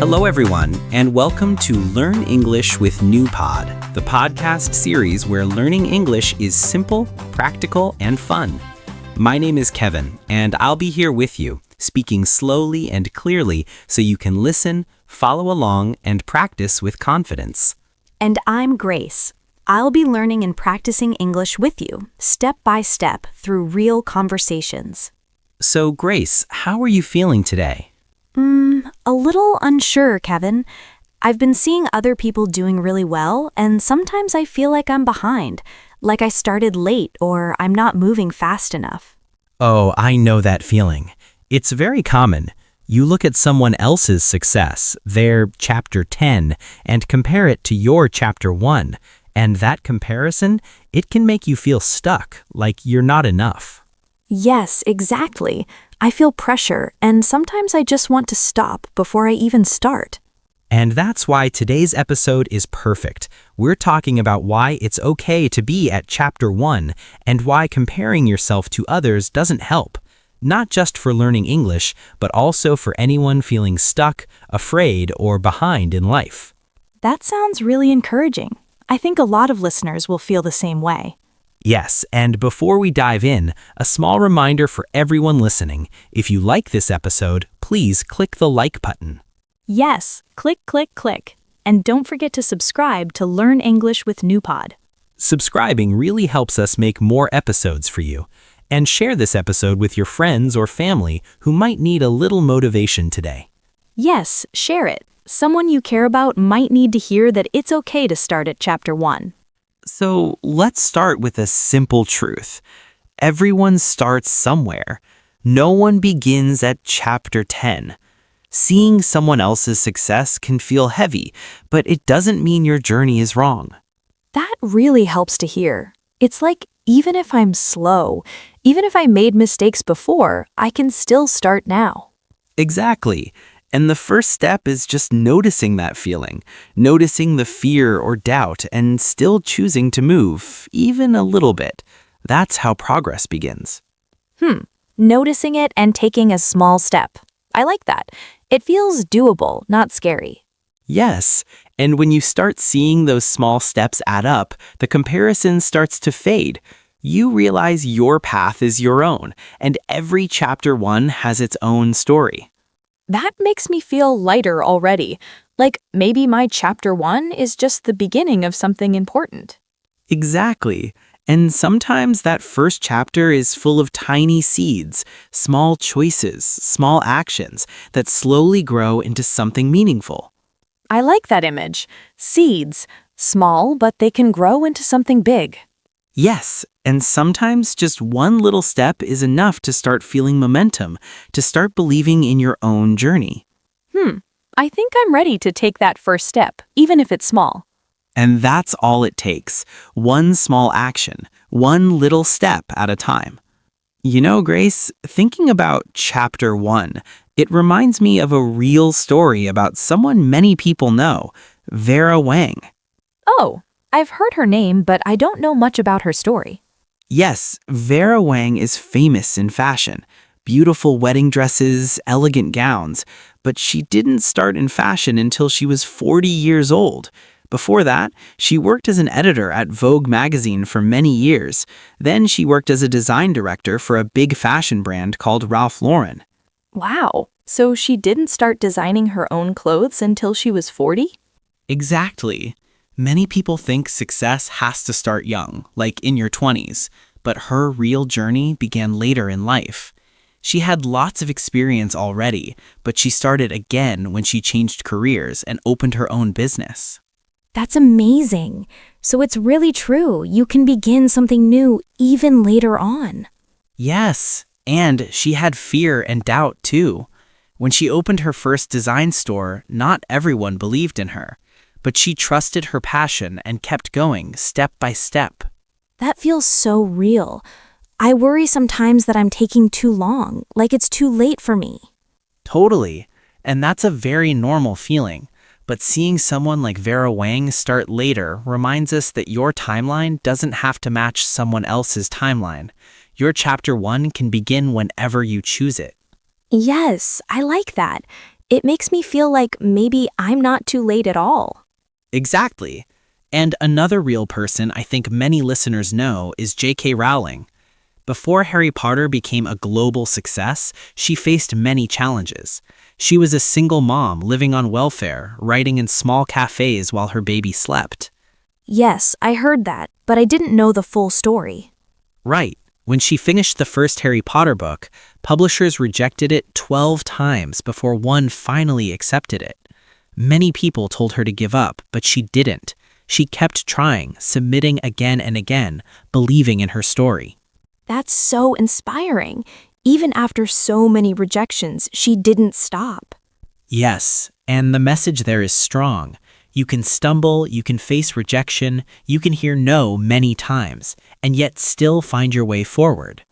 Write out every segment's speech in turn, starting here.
Hello, everyone, and welcome to Learn English with NewPod, the podcast series where learning English is simple, practical, and fun. My name is Kevin, and I'll be here with you, speaking slowly and clearly so you can listen, follow along, and practice with confidence. And I'm Grace. I'll be learning and practicing English with you, step by step, through real conversations. So, Grace, how are you feeling today? A little unsure, Kevin. I've been seeing other people doing really well, and sometimes I feel like I'm behind, like I started late or I'm not moving fast enough. Oh, I know that feeling. It's very common. You look at someone else's success, their chapter 10, and compare it to your chapter 1. And that comparison, it can make you feel stuck, like you're not enough. Yes, exactly. I feel pressure, and sometimes I just want to stop before I even start. And that's why today's episode is perfect. We're talking about why it's okay to be at chapter 1 and why comparing yourself to others doesn't help. Not just for learning English, but also for anyone feeling stuck, afraid, or behind in life. That sounds really encouraging. I think a lot of listeners will feel the same way. Yes, and before we dive in, a small reminder for everyone listening. If you like this episode, please click the like button. Yes, click, click, click. And don't forget to subscribe to Learn English with NewPod. Subscribing really helps us make more episodes for you. And share this episode with your friends or family who might need a little motivation today. Yes, share it. Someone you care about might need to hear that it's okay to start at chapter 1. So let's start with a simple truth. Everyone starts somewhere. No one begins at chapter 10. Seeing someone else's success can feel heavy, but it doesn't mean your journey is wrong. That really helps to hear. It's like, even if I'm slow, even if I made mistakes before, I can still start now. Exactly. And the first step is just noticing that feeling, noticing the fear or doubt, and still choosing to move, even a little bit. That's how progress begins. Noticing it and taking a small step. I like that. It feels doable, not scary. Yes, and when you start seeing those small steps add up, the comparison starts to fade. You realize your path is your own, and every chapter 1 has its own story. That makes me feel lighter already. Like maybe my chapter 1 is just the beginning of something important. Exactly. And sometimes that first chapter is full of tiny seeds, small choices, small actions that slowly grow into something meaningful. I like that image. Seeds. Small, but they can grow into something big. Yes, and sometimes just one little step is enough to start feeling momentum, to start believing in your own journey. I think I'm ready to take that first step, even if it's small. And that's all it takes. One small action, one little step at a time. You know, Grace, thinking about chapter 1, it reminds me of a real story about someone many people know, Vera Wang. Oh, I've heard her name, but I don't know much about her story. Yes, Vera Wang is famous in fashion. Beautiful wedding dresses, elegant gowns. But she didn't start in fashion until she was 40 years old. Before that, she worked as an editor at Vogue magazine for many years. Then she worked as a design director for a big fashion brand called Ralph Lauren. Wow, so she didn't start designing her own clothes until she was 40? Exactly. Many people think success has to start young, like in your 20s, but her real journey began later in life. She had lots of experience already, but she started again when she changed careers and opened her own business. That's amazing. So it's really true. You can begin something new even later on. Yes, and she had fear and doubt too. When she opened her first design store, not everyone believed in her, but she trusted her passion and kept going step by step. That feels so real. I worry sometimes that I'm taking too long, like it's too late for me. Totally, and that's a very normal feeling. But seeing someone like Vera Wang start later reminds us that your timeline doesn't have to match someone else's timeline. Your chapter 1 can begin whenever you choose it. Yes, I like that. It makes me feel like maybe I'm not too late at all. Exactly. And another real person I think many listeners know is J.K. Rowling. Before Harry Potter became a global success, she faced many challenges. She was a single mom living on welfare, writing in small cafes while her baby slept. Yes, I heard that, but I didn't know the full story. Right. When she finished the first Harry Potter book, publishers rejected it 12 times before one finally accepted it. Many people told her to give up, but she didn't. She kept trying, submitting again and again, believing in her story. That's so inspiring. Even after so many rejections, she didn't stop. Yes, and the message there is strong. You can stumble, you can face rejection, you can hear no many times, and yet still find your way forward.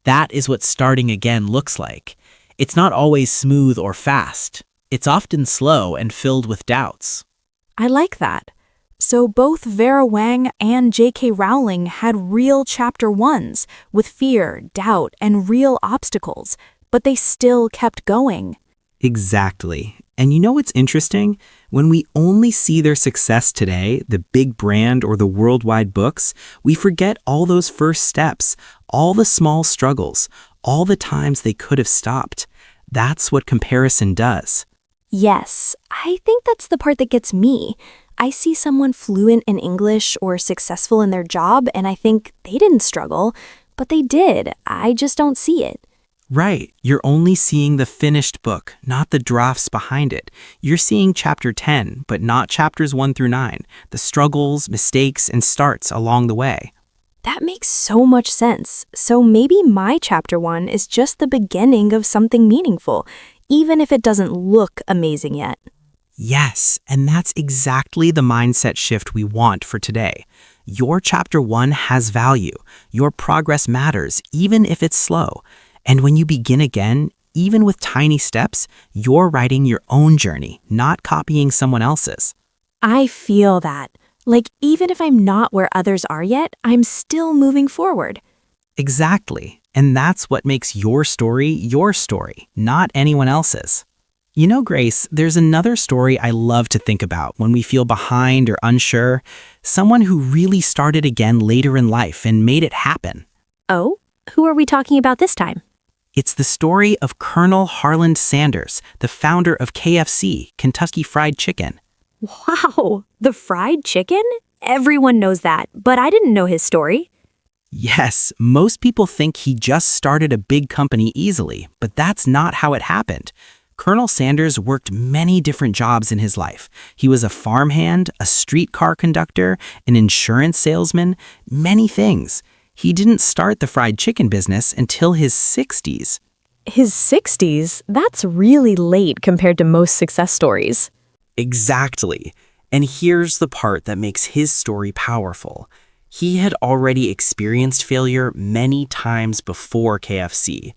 That is what starting again looks like. It's not always smooth or fast. It's often slow and filled with doubts. I like that. So both Vera Wang and J.K. Rowling had real chapter ones with fear, doubt, and real obstacles, but they still kept going. Exactly. And you know what's interesting? When we only see their success today, the big brand or the worldwide books, we forget all those first steps, all the small struggles, all the times they could have stopped. That's what comparison does. Yes, I think that's the part that gets me. I see someone fluent in English or successful in their job, and I think they didn't struggle, but they did. I just don't see it. Right. You're only seeing the finished book, not the drafts behind it. You're seeing chapter 10, but not chapters 1 through 9, the struggles, mistakes, and starts along the way. That makes so much sense. So maybe my chapter one is just the beginning of something meaningful, even if it doesn't look amazing yet. Yes, and that's exactly the mindset shift we want for today. Your chapter 1 has value. Your progress matters, even if it's slow. And when you begin again, even with tiny steps, you're writing your own journey, not copying someone else's. I feel that. Like, even if I'm not where others are yet, I'm still moving forward. Exactly. And that's what makes your story, not anyone else's. You know, Grace, there's another story I love to think about when we feel behind or unsure. Someone who really started again later in life and made it happen. Oh, who are we talking about this time? It's the story of Colonel Harland Sanders, the founder of KFC, Kentucky Fried Chicken. Wow, the fried chicken? Everyone knows that, but I didn't know his story. Yes, most people think he just started a big company easily, but that's not how it happened. Colonel Sanders worked many different jobs in his life. He was a farmhand, a streetcar conductor, an insurance salesman, many things. He didn't start the fried chicken business until his 60s. His 60s? That's really late compared to most success stories. Exactly. And here's the part that makes his story powerful. He had already experienced failure many times before KFC.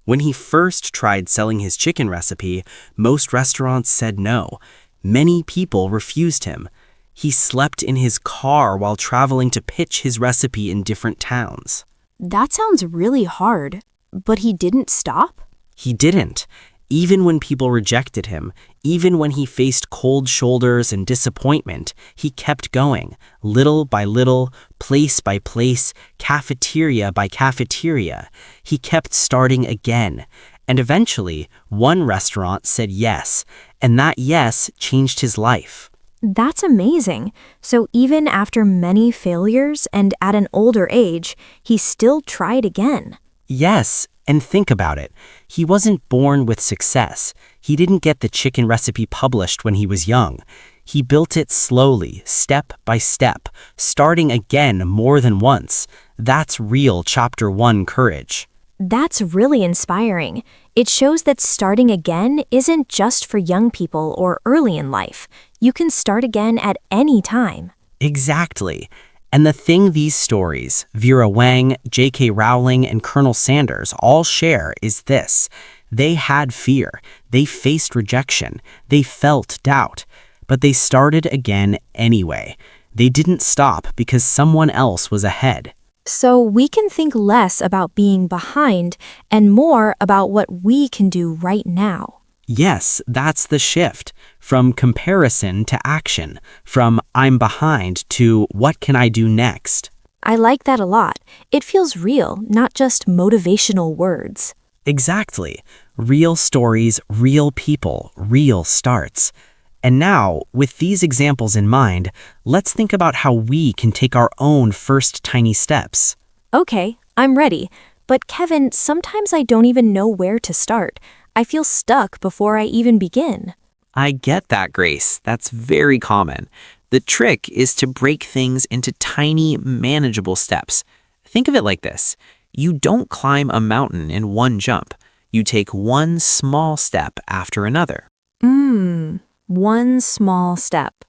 When he first tried selling his chicken recipe, most restaurants said no. Many people refused him. He slept in his car while traveling to pitch his recipe in different towns. That sounds really hard, but he didn't stop? He didn't. Even when people rejected him, even when he faced cold shoulders and disappointment, he kept going, little by little, place by place, cafeteria by cafeteria. He kept starting again. And eventually, one restaurant said yes, and that yes changed his life. That's amazing. So even after many failures and at an older age, he still tried again. Yes, and think about it. He wasn't born with success. He didn't get the chicken recipe published when he was young. He built it slowly, step by step, starting again more than once. That's real chapter 1 courage. That's really inspiring. It shows that starting again isn't just for young people or early in life. You can start again at any time. Exactly. And the thing these stories, Vera Wang, J.K. Rowling, and Colonel Sanders all share is this. They had fear. They faced rejection. They felt doubt. But they started again anyway. They didn't stop because someone else was ahead. So we can think less about being behind and more about what we can do right now. Yes, that's the shift. From comparison to action. From I'm behind to what can I do next? I like that a lot. It feels real, not just motivational words. Exactly. Real stories, real people, real starts. And now, with these examples in mind, let's think about how we can take our own first tiny steps. Okay, I'm ready. But Kevin, sometimes I don't even know where to start. I feel stuck before I even begin. I get that, Grace. That's very common. The trick is to break things into tiny, manageable steps. Think of it like this. You don't climb a mountain in one jump. You take one small step after another. One small step.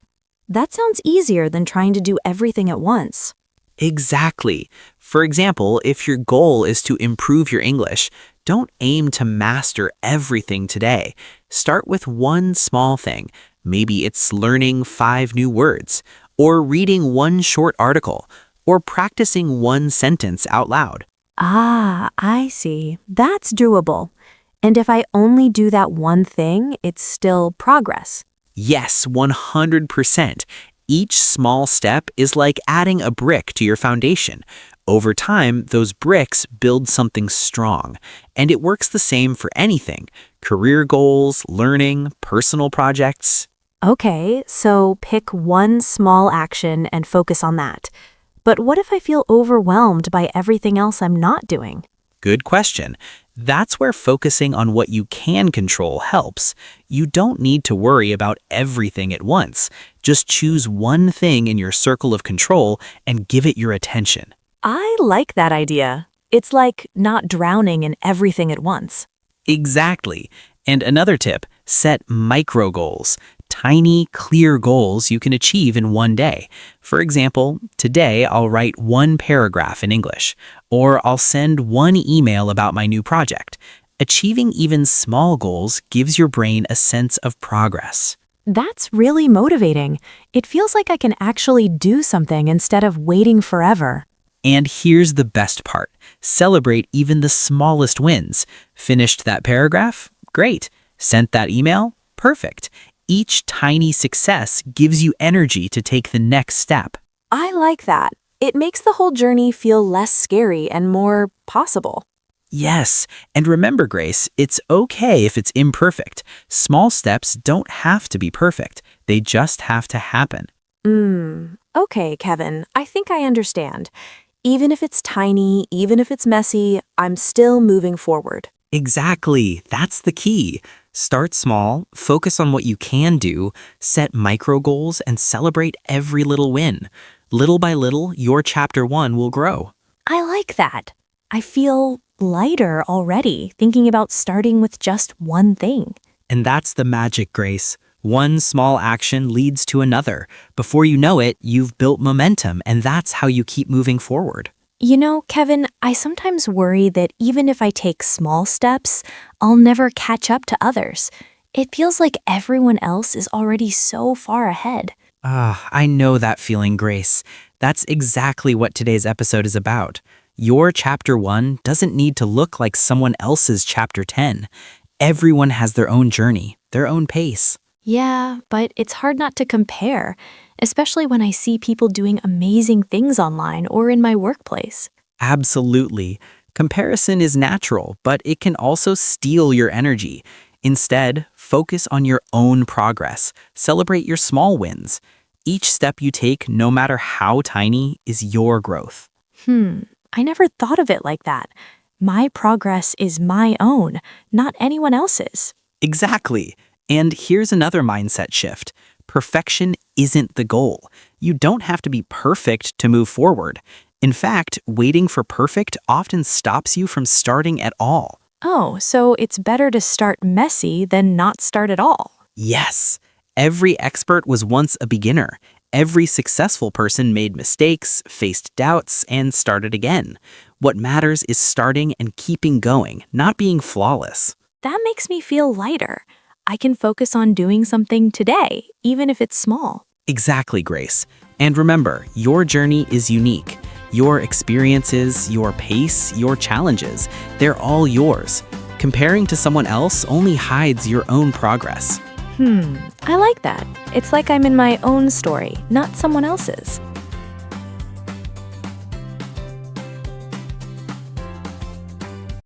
That sounds easier than trying to do everything at once. Exactly. For example, if your goal is to improve your English, don't aim to master everything today. Start with one small thing. Maybe it's learning 5 new words, or reading one short article, or practicing one sentence out loud. Ah, I see. That's doable. And if I only do that one thing, it's still progress. Yes, 100%. Each small step is like adding a brick to your foundation. Over time, those bricks build something strong. And it works the same for anything: career goals, learning, personal projects. Okay, so pick one small action and focus on that. But what if I feel overwhelmed by everything else I'm not doing? Good question. That's where focusing on what you can control helps. You don't need to worry about everything at once. Just choose one thing in your circle of control and give it your attention. I like that idea. It's like not drowning in everything at once. Exactly. And another tip, set micro goals. Tiny, clear goals you can achieve in one day. For example, today I'll write one paragraph in English, or I'll send one email about my new project. Achieving even small goals gives your brain a sense of progress. That's really motivating. It feels like I can actually do something instead of waiting forever. And here's the best part. Celebrate even the smallest wins. Finished that paragraph? Great. Sent that email? Perfect. Each tiny success gives you energy to take the next step. I like that. It makes the whole journey feel less scary and more possible. Yes, and remember, Grace, it's okay if it's imperfect. Small steps don't have to be perfect. They just have to happen. Okay, Kevin, I think I understand. Even if it's tiny, even if it's messy, I'm still moving forward. Exactly. That's the key. Start small, focus on what you can do, set micro goals, and celebrate every little win. Little by little, your chapter 1 will grow. I like that. I feel lighter already thinking about starting with just one thing. And that's the magic, Grace. One small action leads to another. Before you know it, you've built momentum, and that's how you keep moving forward. You know, Kevin, I sometimes worry that even if I take small steps, I'll never catch up to others. It feels like everyone else is already so far ahead. I know that feeling, Grace. That's exactly what today's episode is about. Your chapter 1 doesn't need to look like someone else's chapter 10. Everyone has their own journey, their own pace. Yeah, but it's hard not to compare, especially when I see people doing amazing things online or in my workplace. Absolutely. Comparison is natural, but it can also steal your energy. Instead, focus on your own progress. Celebrate your small wins. Each step you take, no matter how tiny, is your growth. I never thought of it like that. My progress is my own, not anyone else's. Exactly. And here's another mindset shift. Perfection isn't the goal. You don't have to be perfect to move forward. In fact, waiting for perfect often stops you from starting at all. Oh, so it's better to start messy than not start at all. Yes, every expert was once a beginner. Every successful person made mistakes, faced doubts, and started again. What matters is starting and keeping going, not being flawless. That makes me feel lighter. I can focus on doing something today, even if it's small. Exactly, Grace. And remember, your journey is unique. Your experiences, your pace, your challenges, they're all yours. Comparing to someone else only hides your own progress. I like that. It's like I'm in my own story, not someone else's.